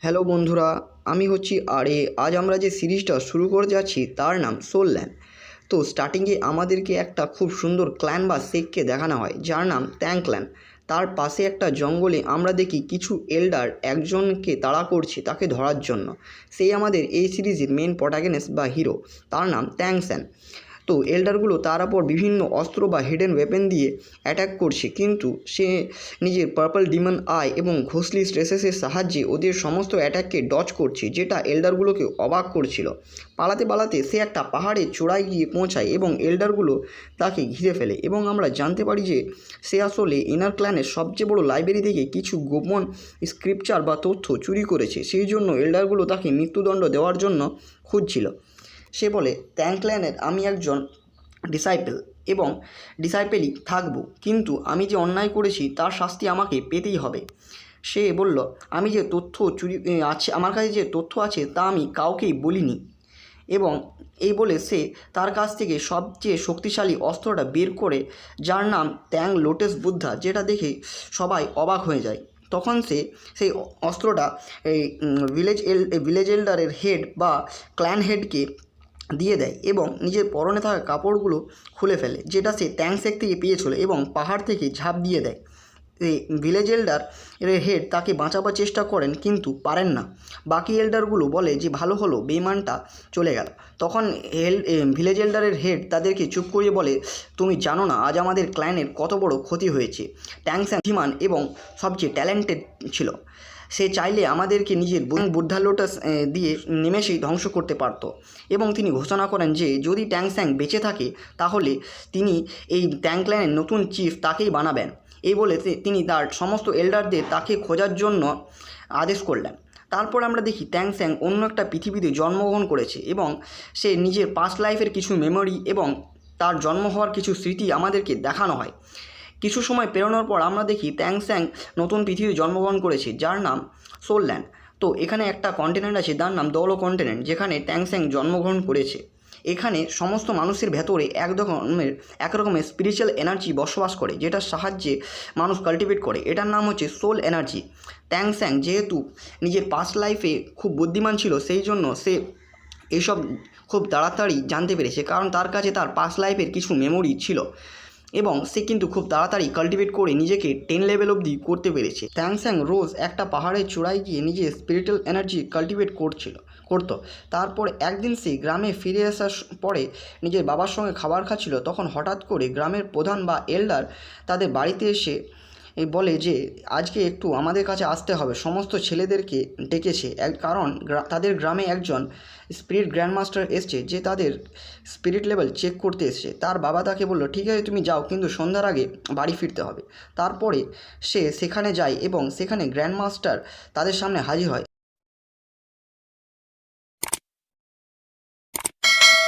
Hello বন্ধুরা, আমি হচ্ছি আজ আমরা যে সিরিজটা শুরু করে যাচ্ছি তার নাম সোল ল্যান্ড। তো স্টার্টিংয়ে আমাদেরকে একটা খুব সুন্দর ক্ল্যান বা সেককে দেখানো হয় যার নাম ট্যাং ক্ল্যান। তার পাশে একটা জঙ্গলে আমরা দেখি কিছু এল্ডার একজনকে তাড়া করছে তাকে ধরার জন্য। সেই আমাদের এই সিরিজের মেন প্রোটাগনিস্ট বা হিরো, তার নাম ট্যাং স্যান। তো এল্ডারগুলো তার ওপর বিভিন্ন অস্ত্র বা হিডেন ওয়েপেন দিয়ে অ্যাটাক করছে, কিন্তু সে নিজের পার্পল ডিমন আই এবং ঘোষলি স্ট্রেসেসের সাহায্যে ওদের সমস্ত অ্যাটাককে ডজ করছে, যেটা এল্ডারগুলোকে অবাক করছিল। পালাতে পালাতে সে একটা পাহাড়ের চূড়ায় গিয়ে পৌঁছায় এবং এল্ডারগুলো তাকে ঘিরে ফেলে এবং আমরা জানতে পারি যে সে আসলে ইনার ক্ল্যানের সবচেয়ে বড় লাইব্রেরি থেকে কিছু গোপন স্ক্রিপচার বা তথ্য চুরি করেছে। সেই জন্য এল্ডারগুলো তাকে মৃত্যুদণ্ড দেওয়ার জন্য খুঁজছিল। সে বলে, ট্যাং ক্ল্যানের আমি একজন ডিসাইপেল এবং ডিসাইপেলই থাকবো, কিন্তু আমি যে অন্যায় করেছি তার শাস্তি আমাকে পেতেই হবে। সে বলল, আমি যে তথ্য চুরি আছে, আমার কাছে যে তথ্য আছে তা আমি কাউকেই বলিনি। এবং এই বলে সে তার কাছ থেকে সবচেয়ে শক্তিশালী অস্ত্রটা বের করে, যার নাম ট্যাং লোটাস বুদ্ধা, যেটা দেখে সবাই অবাক হয়ে যায়। তখন সে সেই অস্ত্রটা এই ভিলেজ এল্ডারের হেড বা ক্ল্যান হেডকে দিয়ে দেয় এবং নিজের পরনে থাকা কাপড়গুলো খুলে ফেলে, যেটা সে ট্যাং সেক থেকে পেয়েছিল, এবং পাহাড় থেকে ঝাঁপ দিয়ে দেয়। এই ভিলেজ এল্ডার এর হেড তাকে বাঁচাবার চেষ্টা করেন কিন্তু পারেন না। বাকি এল্ডারগুলো বলে যে ভালো হলো বেইমানটা চলে গেল। তখন ভিলেজ এল্ডারের হেড তাদেরকে চুপ করিয়ে বলে, তুমি জানো না আজ আমাদের ক্লায়েন্টের কত বড় ক্ষতি হয়েছে। ট্যাং স্যান বুদ্ধিমান এবং সবচেয়ে ট্যালেন্টেড ছিল। সে চাইলে আমাদেরকে নিজের বুদ্ধা লোটাস দিয়ে নিমেষেই ধ্বংস করতে পারত। এবং তিনি ঘোষণা করেন যে যদি ট্যাং স্যাং বেঁচে থাকে তাহলে তিনি এই ট্যাং ক্ল্যানের নতুন চিফ তাকেই বানাবেন। এই বলে তিনি তার সমস্ত এল্ডারদের তাকে খোঁজার জন্য আদেশ করলেন। তারপর আমরা দেখি ট্যাং স্যাং অন্য একটা পৃথিবীতে জন্মগ্রহণ করেছে এবং সে নিজের পাস্ট লাইফের কিছু মেমোরি এবং তার জন্ম হওয়ার কিছু স্মৃতি আমাদেরকে দেখানো হয়। কিছু সময় পেরোনোর পর আমরা দেখি ট্যাং স্যাং নতুন পৃথিবীতে জন্মগ্রহণ করেছে যার নাম সোল ল্যান্ড। তো এখানে একটা কন্টিনেন্ট আছে যার নাম দৌলো কন্টিনেন্ট, যেখানে ট্যাং স্যাং জন্মগ্রহণ করেছে। এখানে সমস্ত মানুষের ভেতরে এক রকমের স্পিরিচুয়াল এনার্জি বসবাস করে, যেটার সাহায্যে মানুষ কাল্টিভেট করে। এটার নাম হচ্ছে সোল এনার্জি। ট্যাং স্যাং যেহেতু নিজের পাস্ট লাইফে খুব বুদ্ধিমান ছিল, সেই জন্য সে এইসব খুব তাড়াতাড়ি জানতে পেরেছে, কারণ তার কাছে তার পাস্ট লাইফের কিছু মেমোরি ছিল এবং সে কিন্তু খুব তাড়াতাড়ি কাল্টিভেট করে নিজেকে 10 লেভেল অবধি করতে পেরেছে। ট্যাং স্যাং রোজ একটা পাহাড়ের চূড়ায় গিয়ে নিজের স্পিরিচুয়াল এনার্জি কাল্টিভেট করতো। তারপর একদিন সে গ্রামে ফিরে আসার পরে নিজের বাবার সঙ্গে খাবার খাচ্ছিল, তখন হঠাৎ করে গ্রামের প্রধান বা এল্ডার তাদের বাড়িতে এসে বলে যে আজকে একটু আমাদের কাছে আসতে হবে। সমস্ত ছেলেদেরকে ডেকেছে, কারণ তাদের গ্রামে একজন স্পিরিট গ্র্যান্ডমাস্টার এসছে যে তাদের স্পিরিট লেভেল চেক করতে এসছে। তার বাবা তাকে বললো, ঠিক আছে তুমি যাও, কিন্তু সন্ধ্যার আগে বাড়ি ফিরতে হবে। তারপরে সে সেখানে যায় এবং সেখানে গ্র্যান্ডমাস্টার তাদের সামনে হাজির হয়।